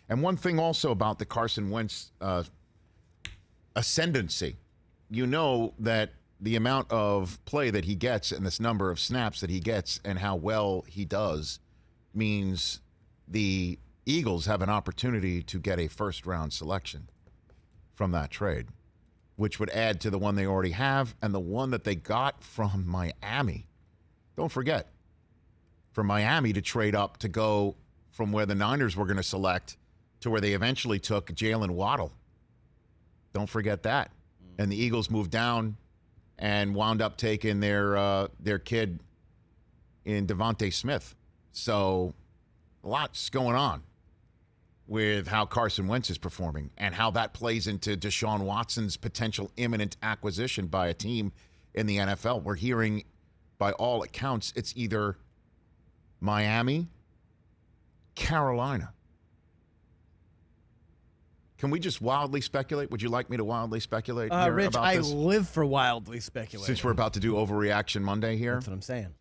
And one thing also about the Carson Wentz ascendancy, you know that the amount of play that he gets and this number of snaps that he gets and how well he does means the Eagles have an opportunity to get a first-round selection from that trade, which would add to the one they already have and the one that they got from Miami. Don't forget, for Miami to trade up to go from where the Niners were going to select to where they eventually took Jalen Waddle. Don't forget that. And the Eagles moved down and wound up taking their kid in Devontae Smith. So lots going on with how Carson Wentz is performing and how that plays into Deshaun Watson's potential imminent acquisition by a team in the NFL. We're hearing, by all accounts, it's either Miami, Carolina. Can we just wildly speculate? Would you like me to wildly speculate here Rich, about this? I live for wildly speculating. Since we're about to do Overreaction Monday here. That's what I'm saying.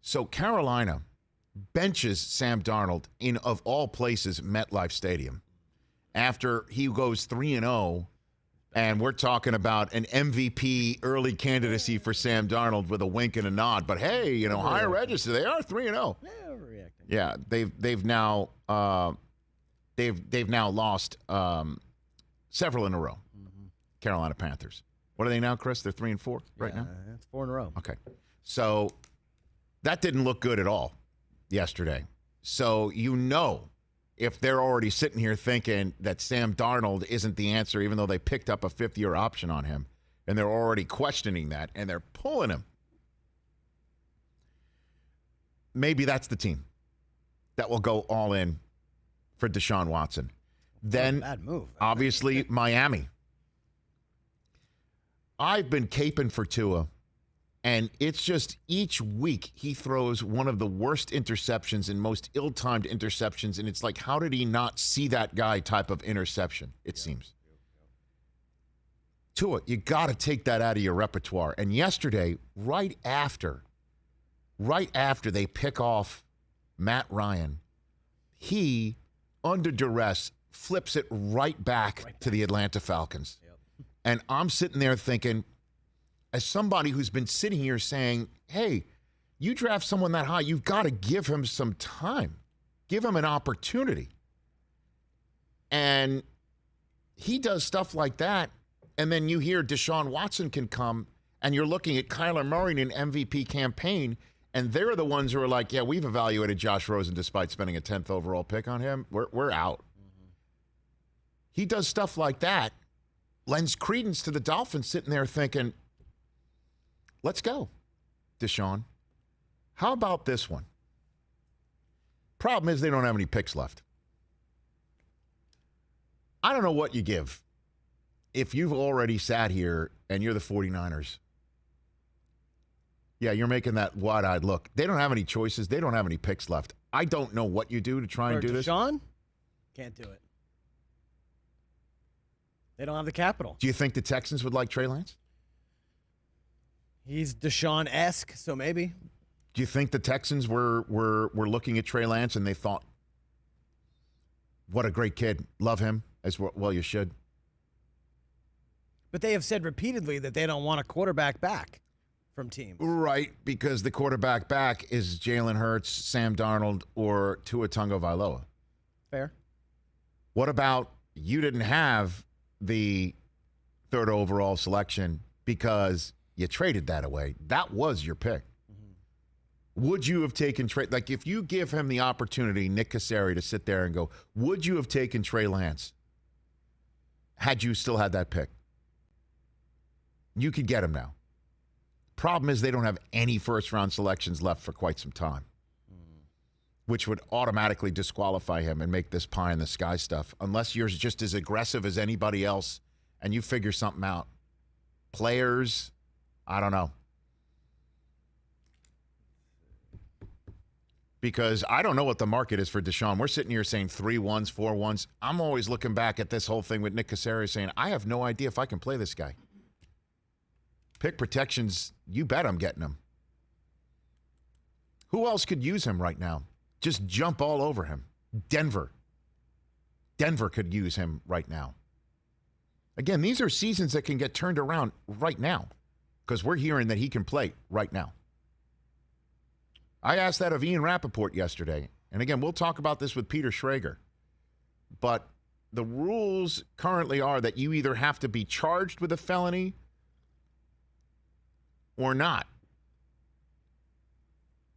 So Carolina benches Sam Darnold in, of all places, MetLife Stadium after he goes 3-0, and we're talking about an MVP early candidacy for Sam Darnold with a wink and a nod. But hey, you know, higher register, they are 3-0. Yeah, overreacting. Yeah, they've now lost several in a row. Mm-hmm. Carolina Panthers. What are they now, Chris? They're 3-4 right now. That's 4 in a row. Okay, so that didn't look good at all yesterday. So you know, if they're already sitting here thinking that Sam Darnold isn't the answer, even though they picked up a fifth-year option on him, and they're already questioning that, and they're pulling him, maybe that's the team that will go all in for Deshaun Watson. Then, bad move. Obviously, Miami. I've been caping for Tua, and it's just each week he throws one of the worst interceptions and most ill-timed interceptions, and it's like, how did he not see that guy type of interception, it seems. Tua, you got to take that out of your repertoire. And yesterday, right after they pick off Matt Ryan, he, under duress, flips it right back to the Atlanta Falcons. Yep. And I'm sitting there thinking, as somebody who's been sitting here saying, hey, you draft someone that high, you've got to give him some time. Give him an opportunity. And he does stuff like that, and then you hear Deshaun Watson can come, and you're looking at Kyler Murray in an MVP campaign, and they're the ones who are like, yeah, we've evaluated Josh Rosen despite spending a 10th overall pick on him. We're out. Mm-hmm. He does stuff like that, lends credence to the Dolphins sitting there thinking, let's go, Deshaun. How about this one? Problem is they don't have any picks left. I don't know what you give if you've already sat here and you're the 49ers. Yeah, you're making that wide-eyed look. They don't have any choices. They don't have any picks left. I don't know what you do to try and do this. Deshaun? Can't do it. They don't have the capital. Do you think the Texans would like Trey Lance? He's Deshaun-esque, so maybe. Do you think the Texans were looking at Trey Lance and they thought, what a great kid. Love him as well you should. But they have said repeatedly that they don't want a quarterback back from teams. Right, because the quarterback back is Jalen Hurts, Sam Darnold, or Tua Tagovailoa. Fair. What about you didn't have the third overall selection because you traded that away? That was your pick. Mm-hmm. Would you have taken Trey? Like, if you give him the opportunity, Nick Casseri, to sit there and go, would you have taken Trey Lance had you still had that pick? You could get him now. Problem is they don't have any first-round selections left for quite some time, which would automatically disqualify him and make this pie-in-the-sky stuff, unless you're just as aggressive as anybody else and you figure something out. Players, I don't know. Because I don't know what the market is for Deshaun. We're sitting here saying 3-1s, 4-1s. I'm always looking back at this whole thing with Nick Casseri saying, I have no idea if I can play this guy. Pick protections, you bet I'm getting him. Who else could use him right now? Just jump all over him. Denver. Denver could use him right now. Again, these are seasons that can get turned around right now because we're hearing that he can play right now. I asked that of Ian Rappaport yesterday. And again, we'll talk about this with Peter Schrager. But the rules currently are that you either have to be charged with a felony or not.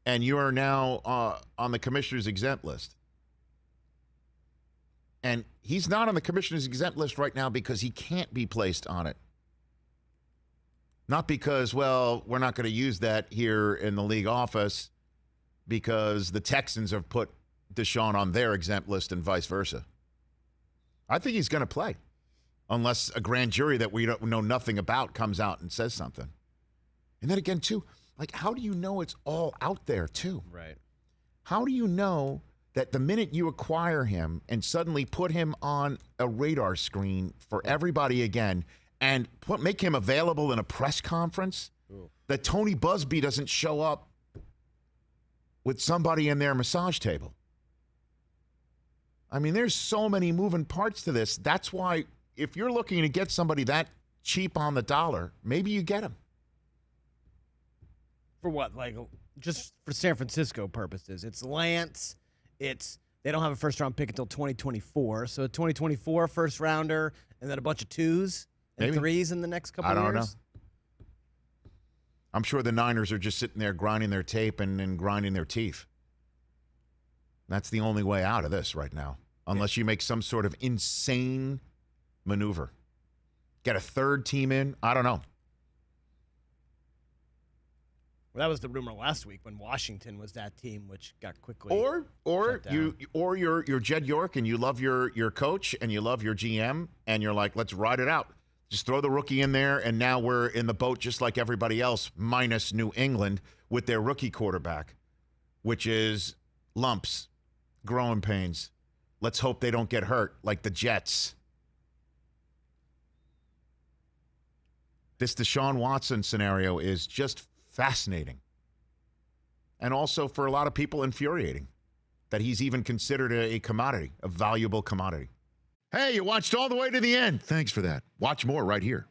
And you are now on the commissioner's exempt list. And he's not on the commissioner's exempt list right now because he can't be placed on it. Not because, well, we're not going to use that here in the league office because the Texans have put Deshaun on their exempt list and vice versa. I think he's going to play unless a grand jury that we don't know nothing about comes out and says something. And then again, too, like, how do you know it's all out there, too? Right. How do you know that the minute you acquire him and suddenly put him on a radar screen for everybody again and make him available in a press conference, that Tony Busby doesn't show up with somebody in their massage table? I mean, there's so many moving parts to this. That's why if you're looking to get somebody that cheap on the dollar, maybe you get him. For what? Like, just for San Francisco purposes. It's Lance. They don't have a first-round pick until 2024. So a 2024 first-rounder and then a bunch of 2s and Maybe. 3s in the next couple of years. I don't know. I'm sure the Niners are just sitting there grinding their tape and grinding their teeth. That's the only way out of this right now, unless you make some sort of insane maneuver. Get a third team in? I don't know. Well, that was the rumor last week when Washington was that team, which got quickly Or shut down. you're Jed York and you love your coach and you love your GM and you're like, let's ride it out. Just throw the rookie in there, and now we're in the boat just like everybody else, minus New England with their rookie quarterback, which is lumps, growing pains. Let's hope they don't get hurt like the Jets. This Deshaun Watson scenario is just fascinating. And also for a lot of people infuriating that he's even considered a commodity, a valuable commodity. Hey, you watched all the way to the end. Thanks for that. Watch more right here.